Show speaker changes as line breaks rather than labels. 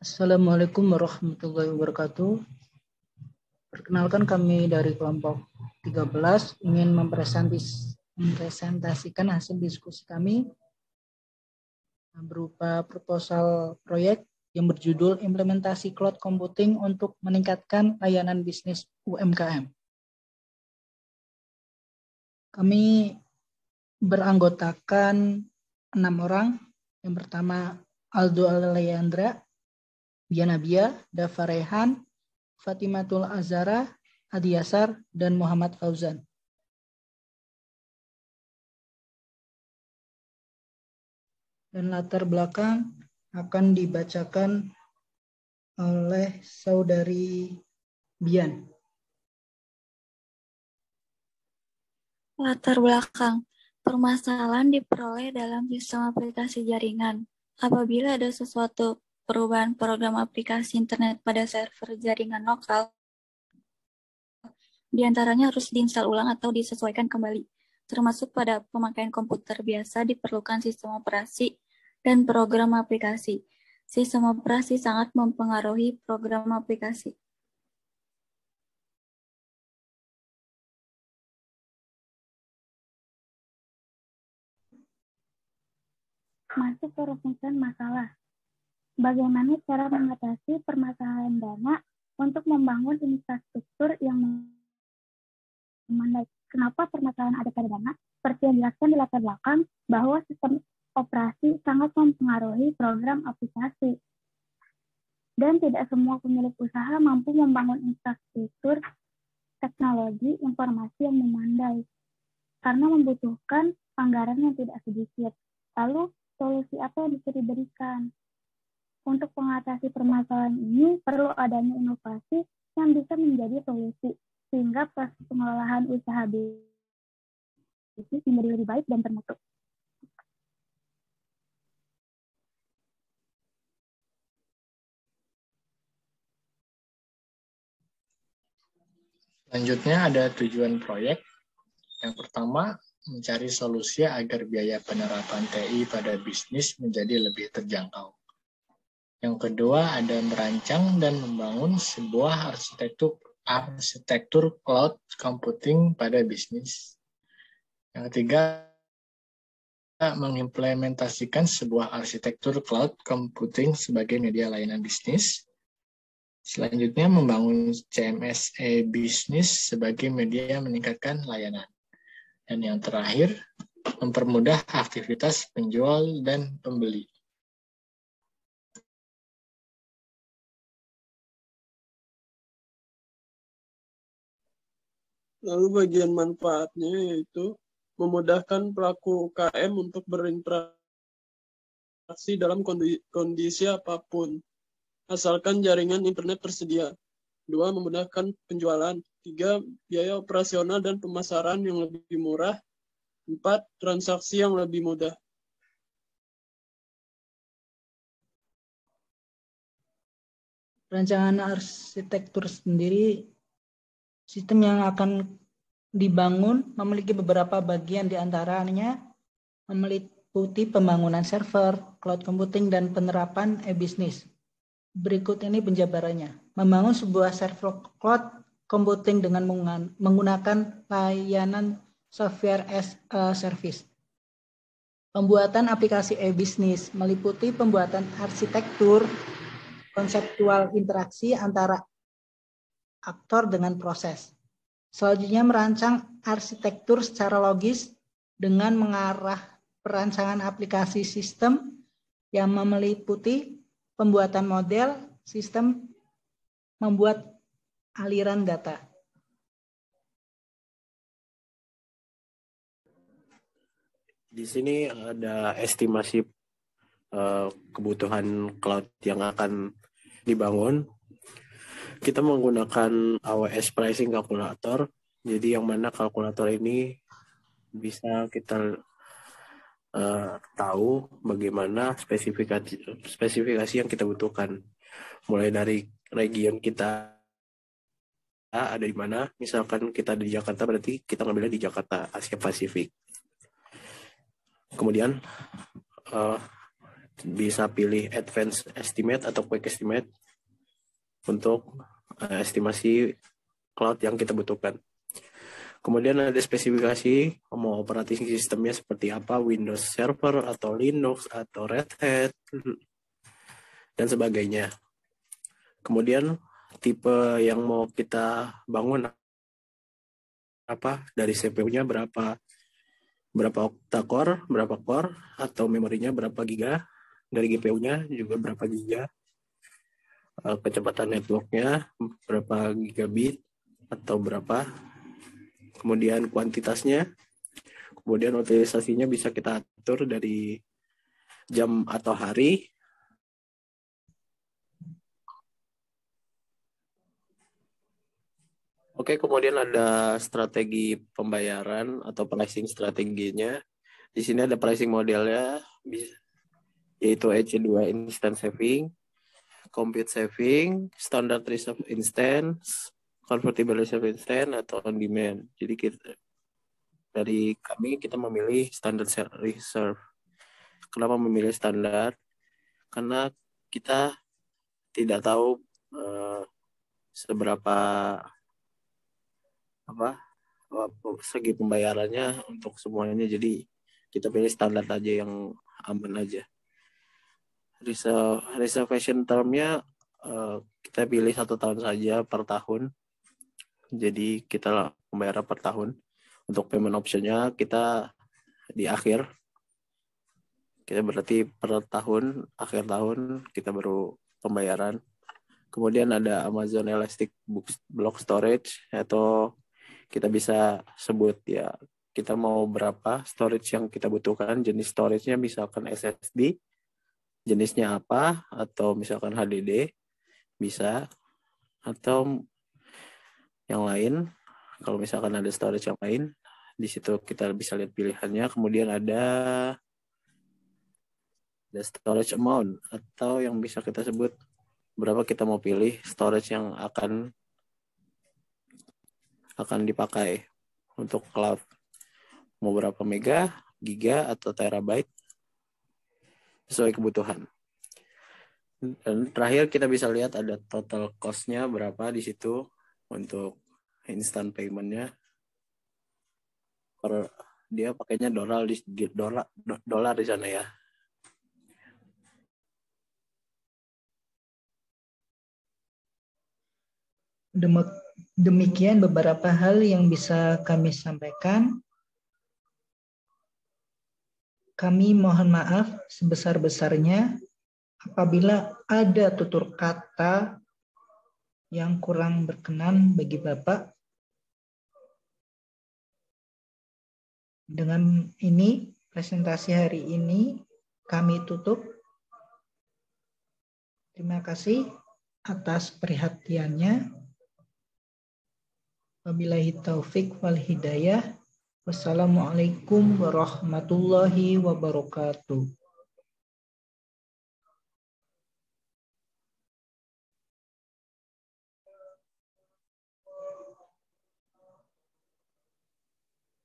Assalamualaikum warahmatullahi wabarakatuh. Perkenalkan, kami dari kelompok 13 ingin mempresentasikan hasil diskusi kami berupa proposal proyek yang berjudul Implementasi Cloud Computing untuk Meningkatkan Layanan Bisnis UMKM. Kami beranggotakan 6 orang. Yang pertama Aldo Aleyandra, Diana Bia, Dava Rehan, Fatimatul Azhara, Adi Yasar, dan Muhammad Fauzan. Dan latar belakang akan dibacakan oleh Saudari Bian.
Latar belakang. Permasalahan diperoleh dalam sistem aplikasi jaringan. Apabila ada sesuatu perubahan program aplikasi internet pada server jaringan lokal, diantaranya harus diinstal ulang atau disesuaikan kembali. Termasuk pada pemakaian komputer biasa diperlukan sistem operasi dan program aplikasi. Sistem operasi sangat mempengaruhi program aplikasi.
Masuk ke rumusan masalah. Bagaimana cara mengatasi permasalahan dana untuk membangun infrastruktur yang memandai? Kenapa permasalahan ada pada dana? Seperti yang dijelaskan di latar belakang, bahwa sistem operasi sangat mempengaruhi program aplikasi. Dan tidak semua pemilik usaha mampu membangun infrastruktur teknologi informasi yang memandai, karena membutuhkan anggaran yang tidak sedikit. Lalu, solusi apa yang bisa diberikan? Untuk mengatasi permasalahan ini, perlu adanya inovasi yang bisa menjadi solusi, sehingga proses pengelolaan usaha bisnis menjadi lebih baik dan termutu.
Selanjutnya ada tujuan proyek. Yang pertama, mencari solusi agar biaya penerapan TI pada bisnis menjadi lebih terjangkau. Yang kedua, ada merancang dan membangun sebuah arsitektur cloud computing pada bisnis. Yang ketiga, mengimplementasikan sebuah arsitektur cloud computing sebagai media layanan bisnis. Selanjutnya, membangun CMS e-bisnis sebagai media meningkatkan layanan. Dan yang terakhir, mempermudah aktivitas penjual dan pembeli.
Lalu bagian manfaatnya yaitu memudahkan pelaku UKM untuk berinteraksi dalam kondisi apapun, asalkan jaringan internet tersedia. 2. Memudahkan penjualan. 3. Biaya operasional dan pemasaran yang lebih murah. 4. Transaksi yang lebih mudah.
Rancangan arsitektur sendiri, sistem yang akan dibangun memiliki beberapa bagian, diantaranya meliputi pembangunan server, cloud computing, dan penerapan e-bisnis. Berikut ini penjabarannya. Membangun sebuah server cloud computing dengan menggunakan layanan software as a service. Pembuatan aplikasi e-bisnis meliputi pembuatan arsitektur konseptual interaksi antara aktor dengan proses. Selanjutnya, merancang arsitektur secara logis dengan mengarah perancangan aplikasi sistem yang meliputi pembuatan model sistem, membuat aliran data.
Di sini ada estimasi kebutuhan cloud yang akan dibangun. Kita menggunakan AWS Pricing Calculator, jadi yang mana kalkulator ini bisa kita tahu bagaimana spesifikasi yang kita butuhkan. Mulai dari region kita ada di mana, misalkan kita di Jakarta, berarti kita ngambilnya di Jakarta, Asia Pasifik. Kemudian bisa pilih advanced estimate atau quick estimate untuk estimasi cloud yang kita butuhkan. Kemudian ada spesifikasi mau operating sistemnya seperti apa, Windows Server atau Linux atau Red Hat dan sebagainya. Kemudian tipe yang mau kita bangun apa, dari CPU-nya berapa octa-core, berapa core, atau memorinya berapa giga, dari GPU-nya juga berapa giga, kecepatan network-nya berapa gigabit atau berapa, kemudian kuantitasnya, kemudian utilisasinya bisa kita atur dari jam atau hari. Oke, kemudian ada strategi pembayaran atau pricing strateginya. Di sini ada pricing modelnya, yaitu EC2 instant saving, compute saving, standard reserve instance, convertible reserve instance, atau on demand. Jadi dari kami kita memilih standard reserve. Kenapa memilih standar? Karena kita tidak tahu seberapa segi pembayarannya untuk semuanya, jadi kita pilih standar aja yang aman aja. Reservation termnya kita pilih 1 tahun saja per tahun, jadi kita pembayaran per tahun. Untuk payment optionnya kita di akhir, kita berarti per tahun, akhir tahun kita baru pembayaran. Kemudian ada Amazon Elastic Block Storage, atau kita bisa sebut ya kita mau berapa storage yang kita butuhkan, jenis storage-nya misalkan SSD, jenisnya apa, atau misalkan HDD bisa, atau yang lain. Kalau misalkan ada storage yang lain, di situ kita bisa lihat pilihannya. Kemudian ada storage amount, atau yang bisa kita sebut berapa kita mau pilih storage yang akan dipakai untuk cloud. Mau berapa mega, giga, atau terabyte sesuai kebutuhan. Dan terakhir kita bisa lihat ada total cost-nya berapa di situ untuk instant payment-nya. Dia pakainya dolar di sana ya.
Demikian beberapa hal yang bisa kami sampaikan. Kami mohon maaf sebesar-besarnya apabila ada tutur kata yang kurang berkenan bagi Bapak. Dengan ini, presentasi hari ini kami tutup. Terima kasih atas perhatiannya. Wabillahi taufik wal hidayah. Wassalamualaikum warahmatullahi wabarakatuh.